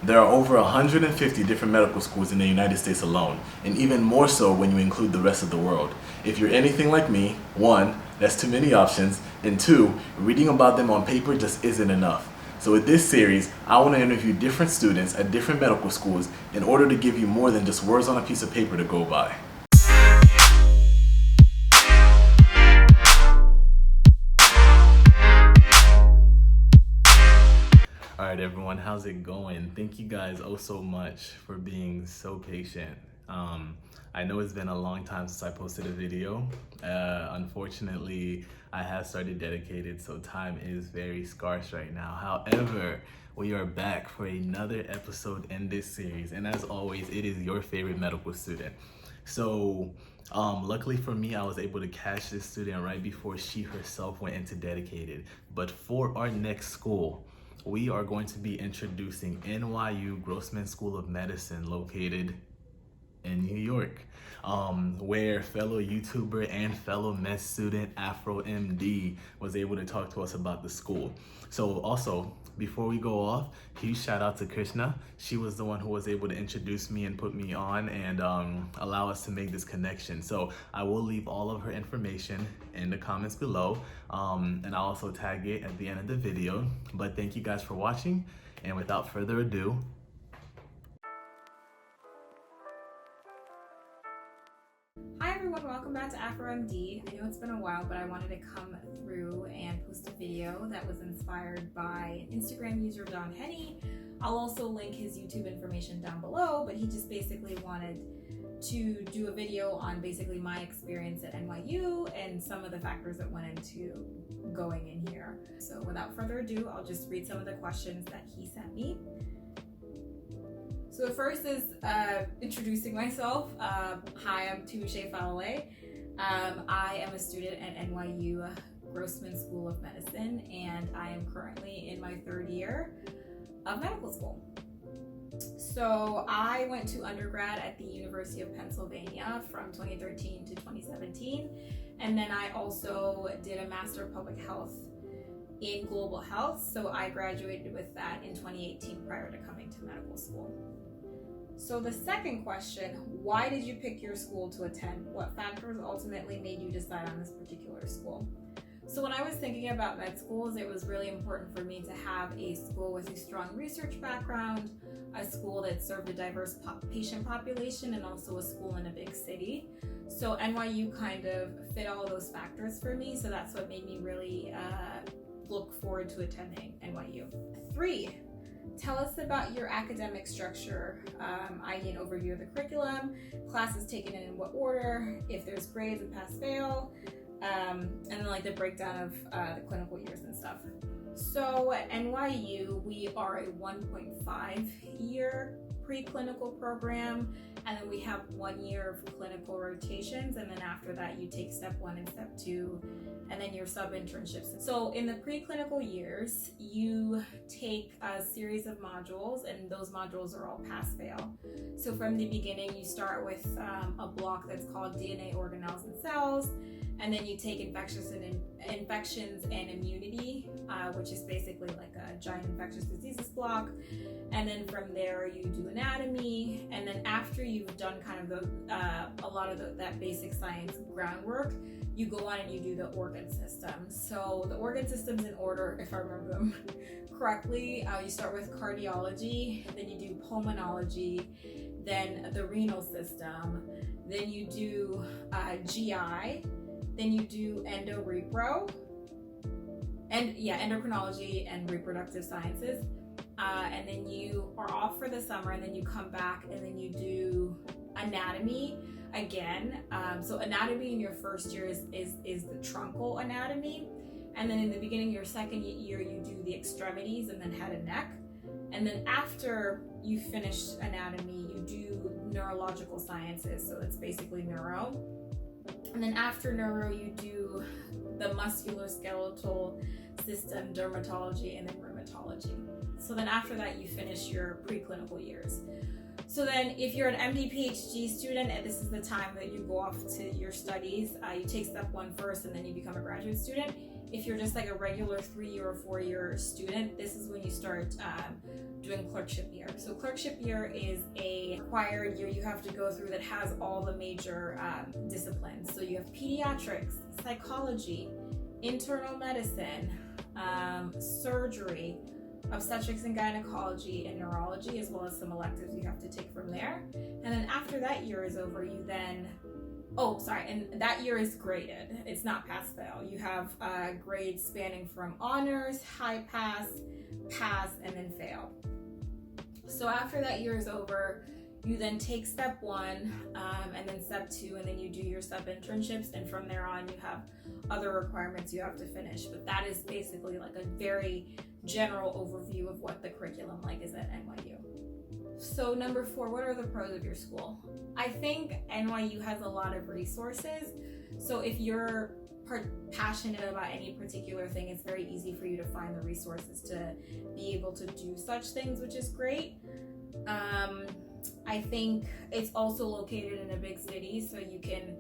There are over 150 different medical schools in the United States alone, and even more so when you include the rest of the world. If you're anything like me, one, that's too many options, and two, reading about them on paper just isn't enough. So with this series, I want to interview different students at different medical schools in order to give you more than just words on a piece of paper to go by. Alright everyone, how's it going? Thank you guys so much for being so patient. I know it's been a long time since I posted a video. Unfortunately, I have started dedicated, so time is very scarce right now. However, we are back for another episode in this series, and as always, it is your favorite medical student. So luckily for me, I was able to catch this student right before she herself went into dedicated. But for our next school, we are going to be introducing NYU GROSSMAN School of Medicine, located in New York, where fellow YouTuber and fellow med student AfroMD was able to talk to us about the school. So also, before we go off, huge shout out to Krishna. She was the one who was able to introduce me and put me on and allow us to make this connection. So I will leave all of her information in the comments below, and I'll also tag it at the end of the video. But thank you guys for watching, and without further ado, hi everyone, welcome back to AfroMD. I know it's been a while, but I wanted to come through and post a video that was inspired by Instagram user Don Henny. I'll also link his YouTube information down below, but he just basically wanted to do a video on basically my experience at NYU and some of the factors that went into going in here. So without further ado, I'll just read some of the questions that he sent me. So the first is introducing myself. Hi, I'm Touche Falale. I am a student at NYU GROSSMAN School of Medicine, and I am currently in my third year of medical school. So I went to undergrad at the University of Pennsylvania from 2013 to 2017, and then I also did a Master of Public Health in Global Health, so I graduated with that in 2018 prior to coming to medical school. So the second question, why did you pick your school to attend? What factors ultimately made you decide on this particular school? So when I was thinking about med schools, it was really important for me to have a school with a strong research background, a school that served a diverse patient population, and also a school in a big city. So NYU kind of fit all of those factors for me, so that's what made me really look forward to attending NYU. 3, tell us about your academic structure, i.e. an overview of the curriculum, classes taken in what order, if there's grades and pass-fail, and then like the breakdown of the clinical years and stuff. So at NYU, we are a 1.5 year preclinical program, and then we have 1 year of clinical rotations, and then after that you take step 1 and step 2, and then your sub-internships. So in the preclinical years, you take a series of modules, and those modules are all pass-fail. So from the beginning, you start with a block that's called DNA, organelles, and cells, and then you take infections and immunity, which is basically like a giant infectious diseases block. And then from there you do anatomy. And then after you've done kind of a lot of that basic science groundwork, you go on and you do the organ systems. So the organ systems in order, if I remember them correctly, you start with cardiology, then you do pulmonology, then the renal system, then you do GI, then you do endocrinology and reproductive sciences. And then you are off for the summer, and then you come back and then you do anatomy again. So anatomy in your first year is the truncal anatomy. And then in the beginning of your second year, you do the extremities and then head and neck. And then after you finish anatomy, you do neurological sciences. So it's basically neuro. And then after neuro, you do the musculoskeletal system, dermatology, and then rheumatology. So then after that, you finish your preclinical years. So then if you're an MD PhD student, and this is the time that you go off to your studies, you take step 1 first, and then you become a graduate student. if you're just like a regular 3-year or 4-year student, this is when you start doing clerkship year. So clerkship year is a required year you have to go through that has all the major disciplines. So you have pediatrics, psychology, internal medicine, surgery, obstetrics and gynecology, and neurology, as well as some electives you have to take from there. And then after that year is over, you then and that year is graded. It's not pass fail. You have grades spanning from honors, high pass, pass, and then fail. So after that year is over, you then take step 1 and then step 2, and then you do your sub internships, and from there on you have other requirements you have to finish. But that is basically like a very general overview of what the curriculum like is at NYU. So number 4, what are the pros of your school? I think NYU has a lot of resources. So if you're passionate about any particular thing, it's very easy for you to find the resources to be able to do such things, which is great. I think it's also located in a big city, so you can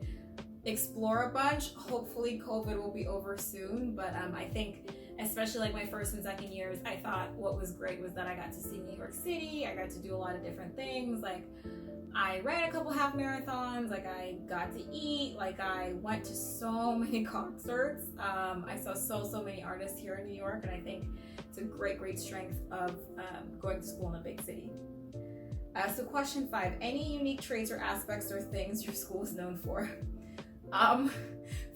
explore a bunch. Hopefully COVID will be over soon, but I think especially like my first and second years, I thought what was great was that I got to see New York City. I got to do a lot of different things. Like I ran a couple half marathons, like I got to eat, like I went to so many concerts. I saw so many artists here in New York, and I think it's a great strength of going to school in a big city. So question 5, any unique traits or aspects or things your school is known for?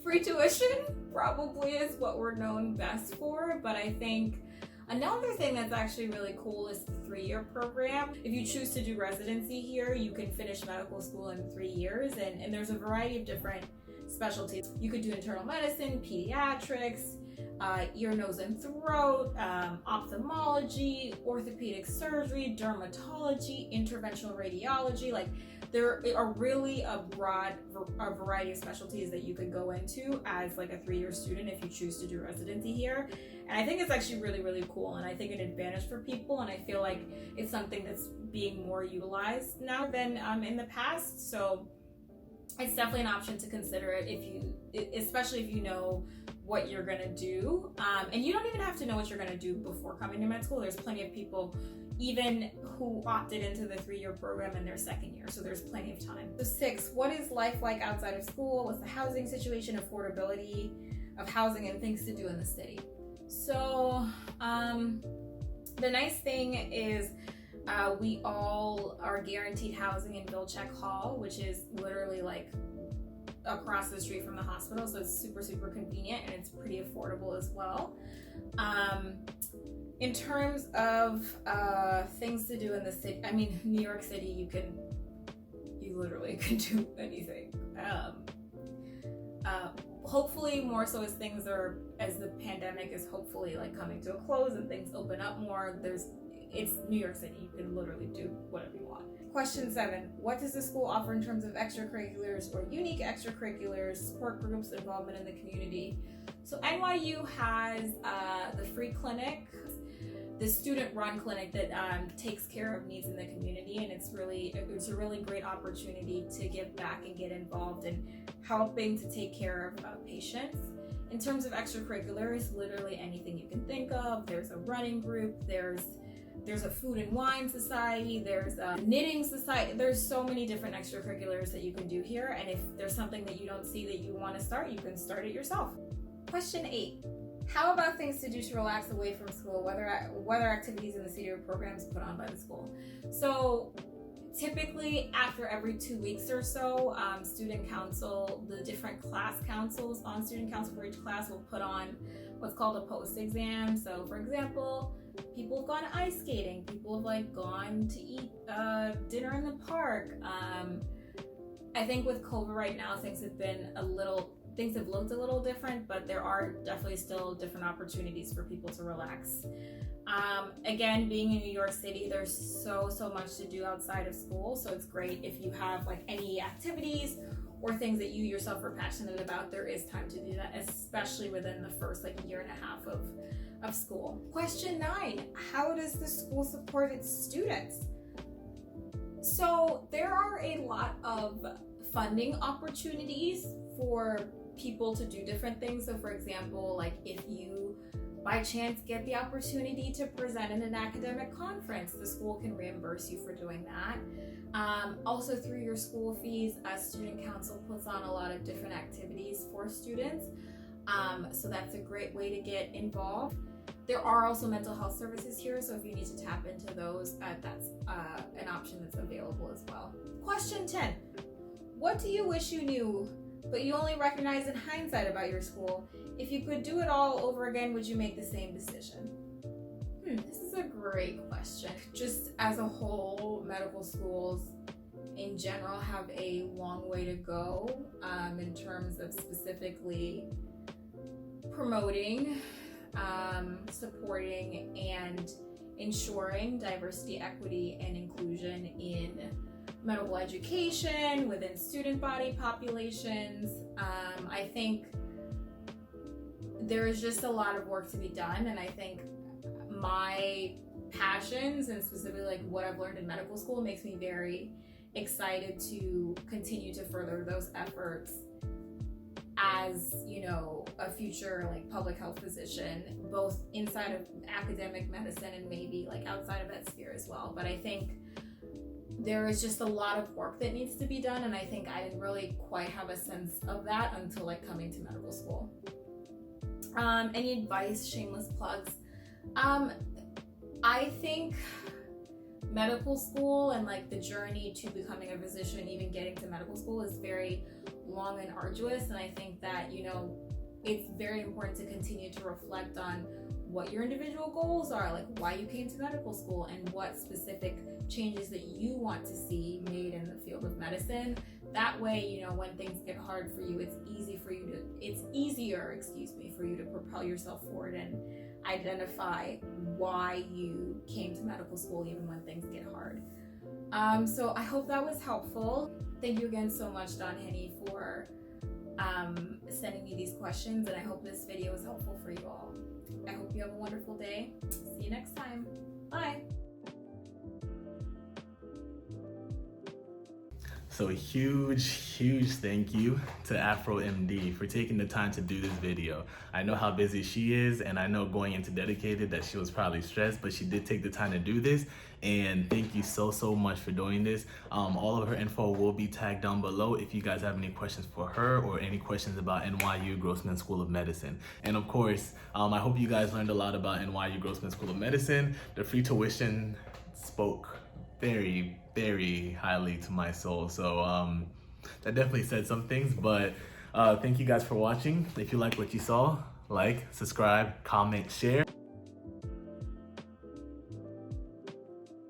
Free tuition probably is what we're known best for, but I think another thing that's actually really cool is the 3-year program. If you choose to do residency here, you can finish medical school in 3 years, and there's a variety of different specialties. You could do internal medicine, pediatrics, ear, nose, and throat, ophthalmology, orthopedic surgery, dermatology, interventional radiology. Like there are really a variety of specialties that you could go into as like a 3-year student if you choose to do residency here. And I think it's actually really cool, and I think an advantage for people, and I feel like it's something that's being more utilized now than in the past. So it's definitely an option to consider it especially if you know what you're gonna do. And you don't even have to know what you're gonna do before coming to med school. There's plenty of people even who opted into the 3-year program in their second year, so there's plenty of time. So 6, what is life like outside of school? What's the housing situation, affordability of housing, and things to do in the city? So the nice thing is we all are guaranteed housing in Vilcheck Hall, which is literally like across the street from the hospital, so it's super convenient, and it's pretty affordable as well. In terms of things to do in the city, I mean, New York City, you literally can do anything. Hopefully more so as the pandemic is hopefully like coming to a close and things open up more, it's New York City, you can literally do whatever you want. Question 7, what does the school offer in terms of extracurriculars or unique extracurriculars, support groups, involvement in the community? So NYU has the free clinic, the student-run clinic that takes care of needs in the community, and it's a really great opportunity to give back and get involved in helping to take care of patients. In terms of extracurriculars, literally anything you can think of. There's a running group, there's a food and wine society, there's a knitting society. There's so many different extracurriculars that you can do here, and if there's something that you don't see that you want to start, you can start it yourself. Question 8, how about things to do to relax away from school, whether activities in the city or programs put on by the school? So typically after every 2 weeks or so, student council, the different class councils on student council for each class will put on what's called a post exam. So for example, people have gone ice skating, people have like gone to eat dinner in the park. I think with COVID right now, things have looked a little different, but there are definitely still different opportunities for people to relax. Again, being in New York City, there's so much to do outside of school, so it's great if you have like any activities or things that you yourself are passionate about. There is time to do that, especially within the first like year and a half of school. Question 9, how does the school support its students? So there are a lot of funding opportunities for people to do different things. So for example, like if you by chance get the opportunity to present in an academic conference, the school can reimburse you for doing that. Also through your school fees, student council puts on a lot of different activities for students. So that's a great way to get involved. There are also mental health services here, so if you need to tap into those, that's an option that's available as well. Question 10. What do you wish you knew, but you only recognize in hindsight about your school? If you could do it all over again, would you make the same decision? This is a great question. Just as a whole, medical schools in general have a long way to go in terms of specifically promoting, supporting, and ensuring diversity, equity, and inclusion in medical education, within student body populations. I think there is just a lot of work to be done, and I think my passions and specifically like what I've learned in medical school makes me very excited to continue to further those efforts as, you know, a future like public health physician, both inside of academic medicine and maybe like outside of that sphere as well. But I think there is just a lot of work that needs to be done, and I think I didn't really quite have a sense of that until like coming to medical school. Any advice, shameless plugs? I think medical school and like the journey to becoming a physician, even getting to medical school, is very long and arduous, and I think that, you know, it's very important to continue to reflect on what your individual goals are, like why you came to medical school and what specific changes that you want to see made in the field of medicine. That way, you know, when things get hard for you, it's easier for you to propel yourself forward and identify why you came to medical school even when things get hard. So I hope that was helpful. Thank you again so much, Don Henny, for sending me these questions, and I hope this video was helpful for you all. I hope you have a wonderful day. See you next time. Bye. So huge thank you to AfroMD for taking the time to do this video. I know how busy she is, and I know going into dedicated that she was probably stressed, but she did take the time to do this, and thank you so much for doing this. All of her info will be tagged down below if you guys have any questions for her or any questions about NYU GROSSMAN School of Medicine. And of course, I hope you guys learned a lot about NYU GROSSMAN School of Medicine. The free tuition spoke very highly to my soul, so that definitely said some things. But thank you guys for watching. If you like what you saw, like, subscribe, comment, share.